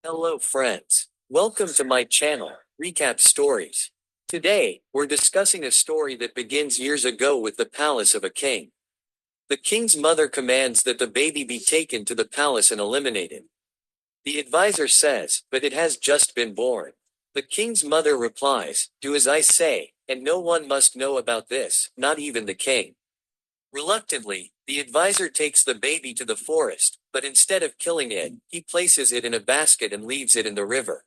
Hello friends. Welcome to my channel, Recap Stories. Today, we're discussing a story that begins years ago with the palace of a king. The king's mother commands that the baby be taken to the palace and eliminated. The advisor says, but it has just been born. The king's mother replies, do as I say, and no one must know about this, not even the king. Reluctantly, the advisor takes the baby to the forest, but instead of killing it, he places it in a basket and leaves it in the river.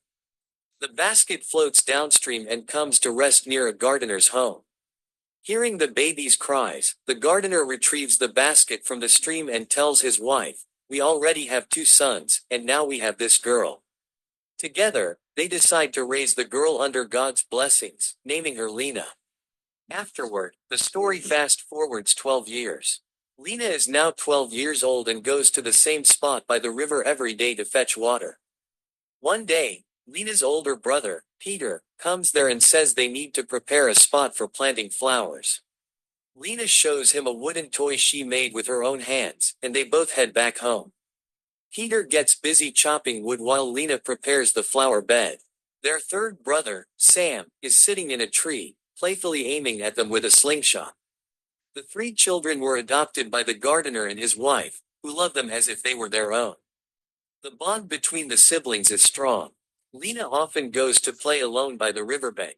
The basket floats downstream and comes to rest near a gardener's home. Hearing the baby's cries, the gardener retrieves the basket from the stream and tells his wife, we already have two sons, and now we have this girl. Together, they decide to raise the girl under God's blessings, naming her Leena. Afterward, the story fast forwards 12 years. Leena is now 12 years old and goes to the same spot by the river every day to fetch water. One day, Leena's older brother, Peter, comes there and says they need to prepare a spot for planting flowers. Leena shows him a wooden toy she made with her own hands, and they both head back home. Peter gets busy chopping wood while Leena prepares the flower bed. Their third brother, Sam, is sitting in a tree, playfully aiming at them with a slingshot. The three children were adopted by the gardener and his wife, who love them as if they were their own. The bond between the siblings is strong. Leena often goes to play alone by the riverbank.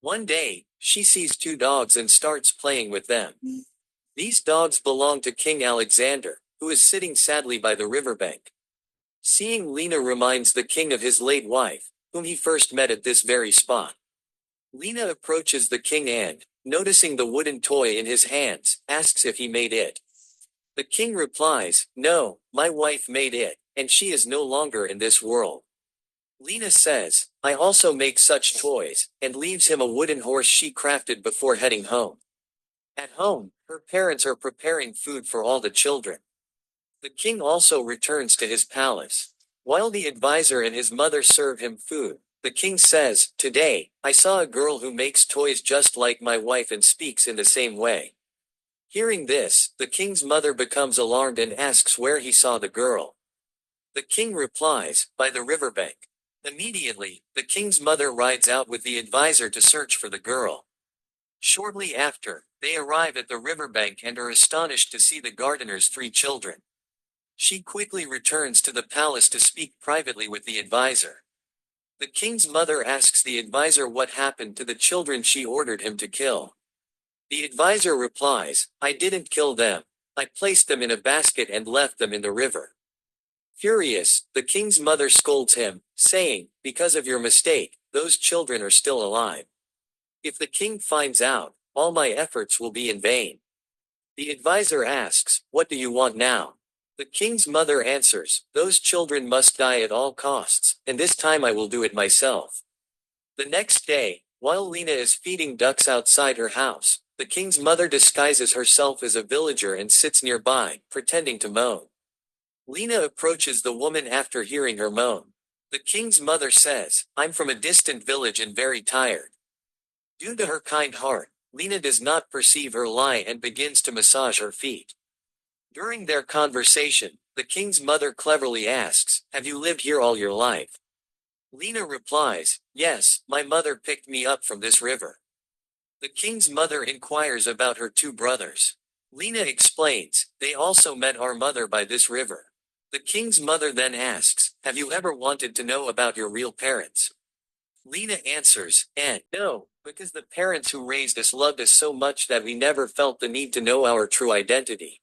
One day, she sees two dogs and starts playing with them. These dogs belong to King Alexander, who is sitting sadly by the riverbank. Seeing Leena reminds the king of his late wife, whom he first met at this very spot. Leena approaches the king and, noticing the wooden toy in his hands, asks if he made it. The king replies, no, my wife made it, and she is no longer in this world. Leena says, I also make such toys, and leaves him a wooden horse she crafted before heading home. At home, her parents are preparing food for all the children. The king also returns to his palace. While the advisor and his mother serve him food, the king says, today, I saw a girl who makes toys just like my wife and speaks in the same way. Hearing this, the king's mother becomes alarmed and asks where he saw the girl. The king replies, by the riverbank. Immediately, the king's mother rides out with the advisor to search for the girl. Shortly after, they arrive at the riverbank and are astonished to see the gardener's three children. She quickly returns to the palace to speak privately with the advisor. The king's mother asks the advisor what happened to the children she ordered him to kill. The advisor replies, I didn't kill them. I placed them in a basket and left them in the river. Furious, the king's mother scolds him, saying, because of your mistake, those children are still alive. If the king finds out, all my efforts will be in vain. The advisor asks, what do you want now? The king's mother answers, those children must die at all costs, and this time I will do it myself. The next day, while Leena is feeding ducks outside her house, the king's mother disguises herself as a villager and sits nearby, pretending to moan. Leena approaches the woman after hearing her moan. The king's mother says, I'm from a distant village and very tired. Due to her kind heart, Leena does not perceive her lie and begins to massage her feet. During their conversation, the king's mother cleverly asks, have you lived here all your life? Leena replies, yes, my mother picked me up from this river. The king's mother inquires about her two brothers. Leena explains, they also met our mother by this river. The king's mother then asks, have you ever wanted to know about your real parents? Leena answers, no, because the parents who raised us loved us so much that we never felt the need to know our true identity.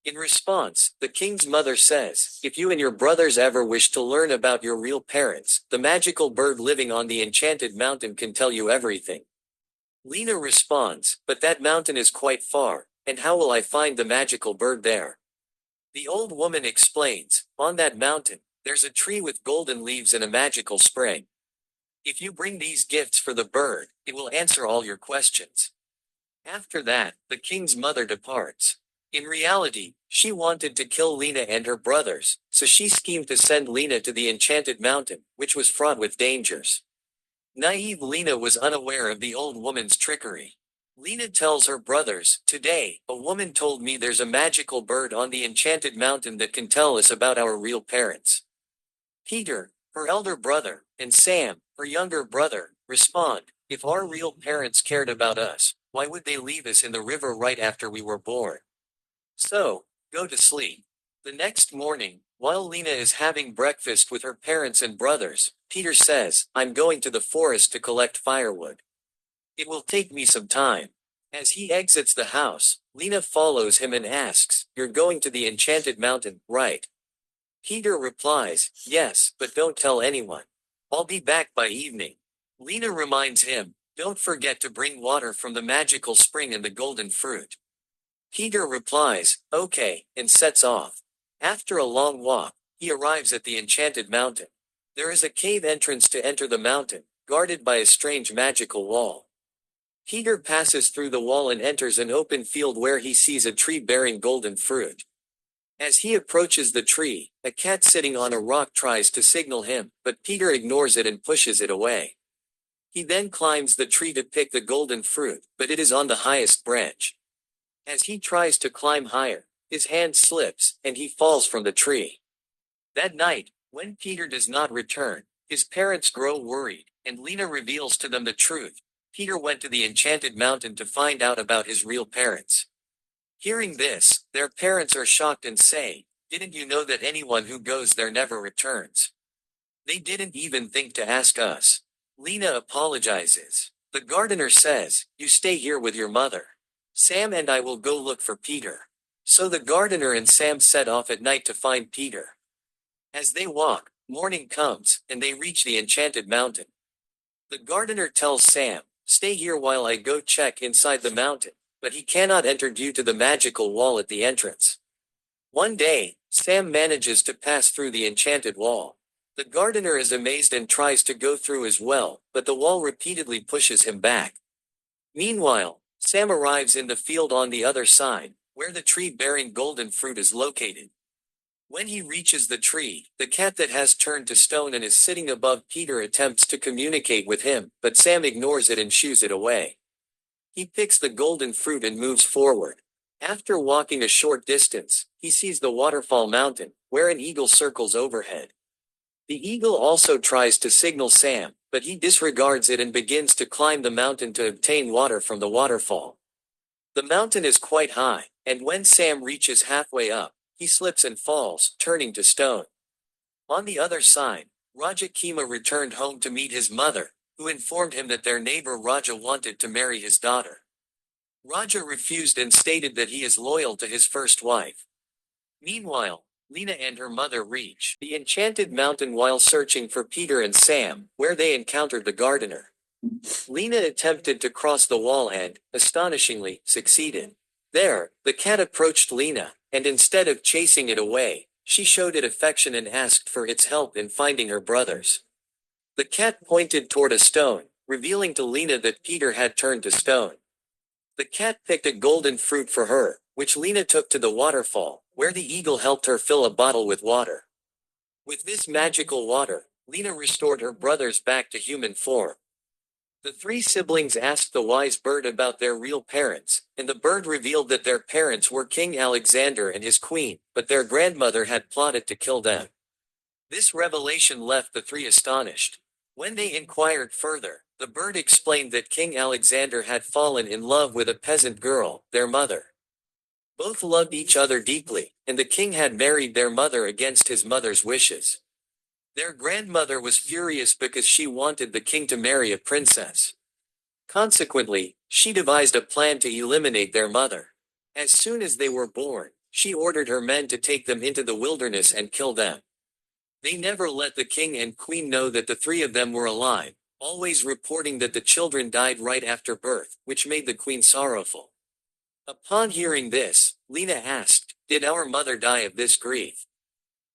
In response, the king's mother says, if you and your brothers ever wish to learn about your real parents, the magical bird living on the enchanted mountain can tell you everything. Leena responds, but that mountain is quite far, and how will I find the magical bird there? The old woman explains, on that mountain, there's a tree with golden leaves and a magical spring. If you bring these gifts for the bird, it will answer all your questions. After that, the king's mother departs. In reality, she wanted to kill Leena and her brothers, so she schemed to send Leena to the enchanted mountain, which was fraught with dangers. Naive Leena was unaware of the old woman's trickery. Leena tells her brothers, today, a woman told me there's a magical bird on the enchanted mountain that can tell us about our real parents. Peter, Her elder brother, and Sam, her younger brother, respond, "If our real parents cared about us, why would they leave us in the river right after we were born? So, go to sleep." The next morning, while Leena is having breakfast with her parents and brothers, Peter says, "I'm going to the forest to collect firewood. It will take me some time." As he exits the house, Leena follows him and asks, "You're going to the enchanted mountain, right?" Peter replies, "Yes, but don't tell anyone. I'll be back by evening." Leena reminds him, "Don't forget to bring water from the magical spring and the golden fruit." Peter replies, "Okay," and sets off. After a long walk, he arrives at the enchanted mountain. There is a cave entrance to enter the mountain, guarded by a strange magical wall. Peter passes through the wall and enters an open field where he sees a tree bearing golden fruit. As he approaches the tree, a cat sitting on a rock tries to signal him, but Peter ignores it and pushes it away. He then climbs the tree to pick the golden fruit, but it is on the highest branch. As he tries to climb higher, his hand slips, and he falls from the tree. That night, when Peter does not return, his parents grow worried, and Leena reveals to them the truth. Peter went to the enchanted mountain to find out about his real parents. Hearing this, their parents are shocked and say, "Didn't you know that anyone who goes there never returns? They didn't even think to ask us." Leena apologizes. The gardener says, "You stay here with your mother. Sam and I will go look for Peter." So the gardener and Sam set off at night to find Peter. As they walk, morning comes, and they reach the enchanted mountain. The gardener tells Sam, "Stay here while I go check inside the mountain," but he cannot enter due to the magical wall at the entrance. One day, Sam manages to pass through the enchanted wall. The gardener is amazed and tries to go through as well, but the wall repeatedly pushes him back. Meanwhile, Sam arrives in the field on the other side, where the tree bearing golden fruit is located. When he reaches the tree, the cat that has turned to stone and is sitting above Peter attempts to communicate with him, but Sam ignores it and shoos it away. He picks the golden fruit and moves forward. After walking a short distance, he sees the waterfall mountain, where an eagle circles overhead. The eagle also tries to signal Sam, but he disregards it and begins to climb the mountain to obtain water from the waterfall. The mountain is quite high, and when Sam reaches halfway up, he slips and falls, turning to stone. On the other side, Raja Kema returned home to meet his mother, who informed him that their neighbor Raja wanted to marry his daughter. Raja refused and stated that he is loyal to his first wife. Meanwhile, Leena and her mother reach the enchanted mountain while searching for Peter and Sam, where they encountered the gardener. Leena attempted to cross the wall and, astonishingly, succeeded. There, the cat approached Leena, and instead of chasing it away, she showed it affection and asked for its help in finding her brothers. The cat pointed toward a stone, revealing to Leena that Peter had turned to stone. The cat picked a golden fruit for her, which Leena took to the waterfall, where the eagle helped her fill a bottle with water. With this magical water, Leena restored her brothers back to human form. The three siblings asked the wise bird about their real parents, and the bird revealed that their parents were King Alexander and his queen, but their grandmother had plotted to kill them. This revelation left the three astonished. When they inquired further, the bird explained that King Alexander had fallen in love with a peasant girl, their mother. Both loved each other deeply, and the king had married their mother against his mother's wishes. Their grandmother was furious because she wanted the king to marry a princess. Consequently, she devised a plan to eliminate their mother. As soon as they were born, she ordered her men to take them into the wilderness and kill them. They never let the king and queen know that the three of them were alive, always reporting that the children died right after birth, which made the queen sorrowful. Upon hearing this, Leena asked, "Did our mother die of this grief?"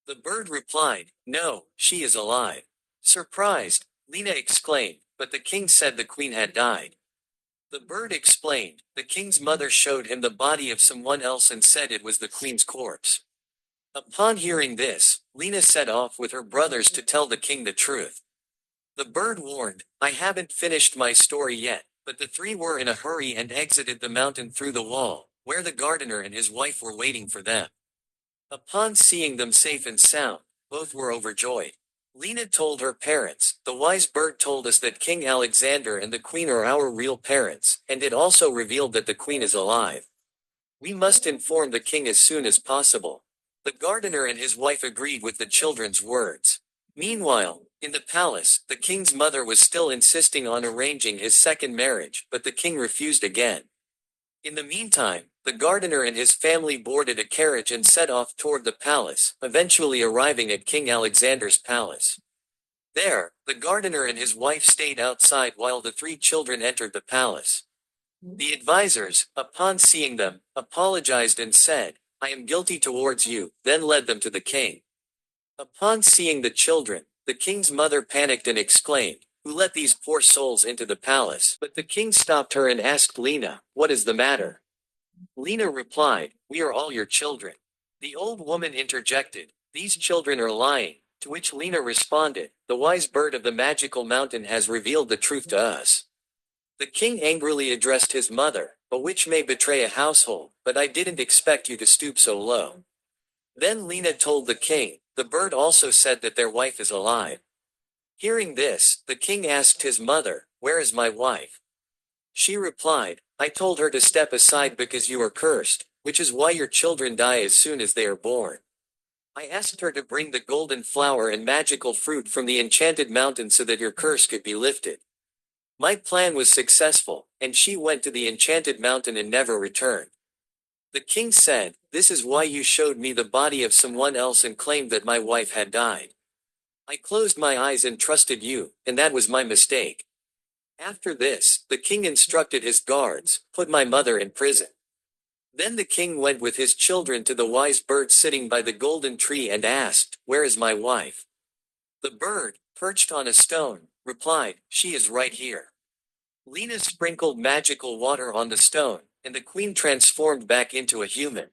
The bird replied, "No, she is alive." Surprised, Leena exclaimed, "But the king said the queen had died." The bird explained, "The king's mother showed him the body of someone else and said it was the queen's corpse." Upon hearing this, Leena set off with her brothers to tell the king the truth. The bird warned, "I haven't finished my story yet," but the three were in a hurry and exited the mountain through the wall, where the gardener and his wife were waiting for them. Upon seeing them safe and sound, both were overjoyed. Leena told her parents, "The wise bird told us that King Alexander and the Queen are our real parents, and it also revealed that the Queen is alive. We must inform the king as soon as possible." The gardener and his wife agreed with the children's words. Meanwhile, in the palace, the king's mother was still insisting on arranging his second marriage, but the king refused again. In the meantime, the gardener and his family boarded a carriage and set off toward the palace, eventually arriving at King Alexander's palace. There, the gardener and his wife stayed outside while the three children entered the palace. The advisors, upon seeing them, apologized and said, "I am guilty towards you," then led them to the king. Upon seeing the children, the king's mother panicked and exclaimed, "Who let these poor souls into the palace?" But the king stopped her and asked Leena, "What is the matter?" Leena replied, "We are all your children." The old woman interjected, "These children are lying," to which Leena responded, "The wise bird of the magical mountain has revealed the truth to us." The king angrily addressed his mother, "A witch may betray a household, but I didn't expect you to stoop so low." Then Leena told the king, "The bird also said that their wife is alive." Hearing this, the king asked his mother, "Where is my wife?" She replied, "I told her to step aside because you are cursed, which is why your children die as soon as they are born. I asked her to bring the golden flower and magical fruit from the enchanted mountain so that your curse could be lifted. My plan was successful, and she went to the enchanted mountain and never returned." The king said, "This is why you showed me the body of someone else and claimed that my wife had died. I closed my eyes and trusted you, and that was my mistake." After this, the king instructed his guards, "Put my mother in prison." Then the king went with his children to the wise bird sitting by the golden tree and asked, "Where is my wife?" The bird, perched on a stone, replied, "She is right here." Leena sprinkled magical water on the stone, and the queen transformed back into a human.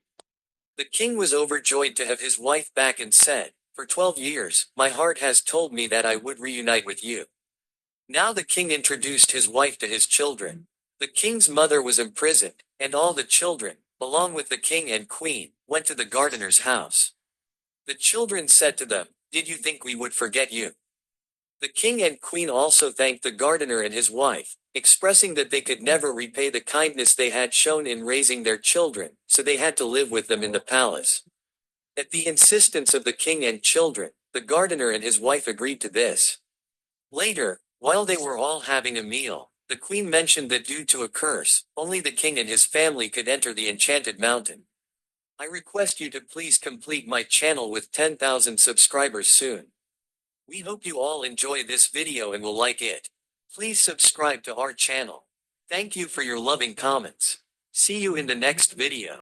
The king was overjoyed to have his wife back and said, "For 12 years, my heart has told me that I would reunite with you." Now the king introduced his wife to his children. The king's mother was imprisoned, and all the children, along with the king and queen, went to the gardener's house. The children said to them, "Did you think we would forget you?" The king and queen also thanked the gardener and his wife, expressing that they could never repay the kindness they had shown in raising their children, so they had to live with them in the palace. At the insistence of the king and children, the gardener and his wife agreed to this. Later, while they were all having a meal, the queen mentioned that due to a curse, only the king and his family could enter the enchanted mountain. I request you to please complete my channel with 10,000 subscribers soon. We hope you all enjoy this video and will like it. Please subscribe to our channel. Thank you for your loving comments. See you in the next video.